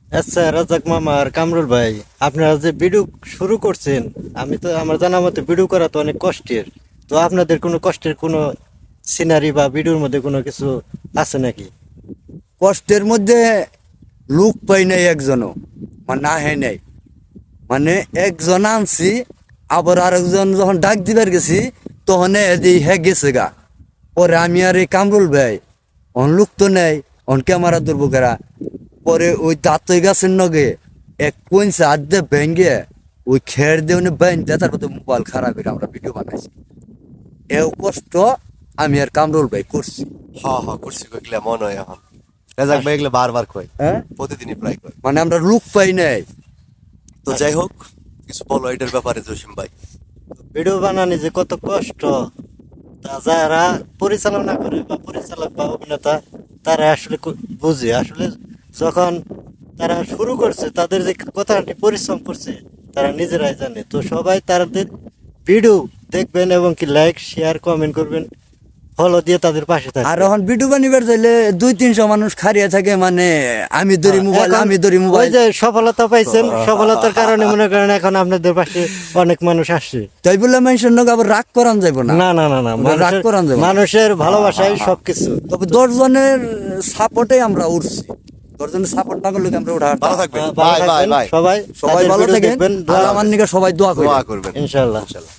আচ্ছা রাজাক মামা আর কামরুল ভাই, আপনারা যে ভিডিও শুরু করছেন, আমি তো আমার জানা মতে ভিডিও করা তো অনেক কষ্টের। তো আপনাদের কোনো কষ্টের কোনো সিনারি বা ভিডিওর মধ্যে কোনো কিছু আছে নাকি? কষ্টের মধ্যে লোক পাই নাই একজনও, মানে না হে নাই, মানে একজন আনছি, আবার আরেকজন যখন ডাক দিবার গেছি তখন এদি হে গেছে গা। পরে আমি আর এই কামরুল ভাই অন লোক তো নেই, অন ক্যামেরা ধরবো কেরা। পরে ওই দাঁতই গাছের নগে এক পয়সা আধে ভেঙ্গে ওই খের দিয়ে উনি বাইন্দে তারপর মোবাইল খারাপ করে আমরা ভিডিও বানাইছি। এও কষ্ট আমি আর কামরুল ভাই করছি। হ্যাঁ করছি কইলে মনে হয় এখন রেজাক ভাই এগুলো বারবার কয়, হ্যাঁ, প্রতিদিনই প্রায় কয়। মানে আমরা লোক পাই নাই। তো যাই হোক, কিছু বলো এটার ব্যাপারে জসিম ভাই। ভিডিও বানানি যে কত কষ্ট, তা যারা পরিচালনা করে বা পরিচালক বা অভিনেতা, তারা আসলে বুঝে। আসলে যখন তারা শুরু করছে, তাদের যে কতখানি পরিশ্রম করছে তারা নিজেরাই জানে। তো সবাই তাদের ভিডিও দেখবেন এবং কি লাইক শেয়ার কমেন্ট করবেন, ফলো দিয়ে তাদের পাশে আর থাকবেন। এখন ভিডিও বানিবার চাইলে 200-300 মানুষ খারিয়া থাকে, মানে আমি ধরি মোবাইল, এখন আমি ধরি ওই মোবাইল। যে সফলতা পাইছেন, সফলতার কারণে মনে করেন এখন আপনাদের পাশে অনেক মানুষ আসছে। তাই বলে মানুষের লোক আবার রাগ করান যাইব না। না না না না, ওটা রাগ করান যাবে না। মানুষের ভালোবাসাই সবকিছু। তবে 10 জনের সাপোর্টে আমরা উঠছি। 10 জনের সাপোর্ট না করলে কি আমরা উঠা ভালো থাকবেন, ভালো বাই বাই থাকবেন বাই। সবাই। সবাই তাদের ভালো ভিডিও থাকেন। দেখবেন, আর আমার নিকে সবাই দোয়া করবেন। দোয়া করবেন ইনশাআল্লাহ। ইনশাল্লাহ।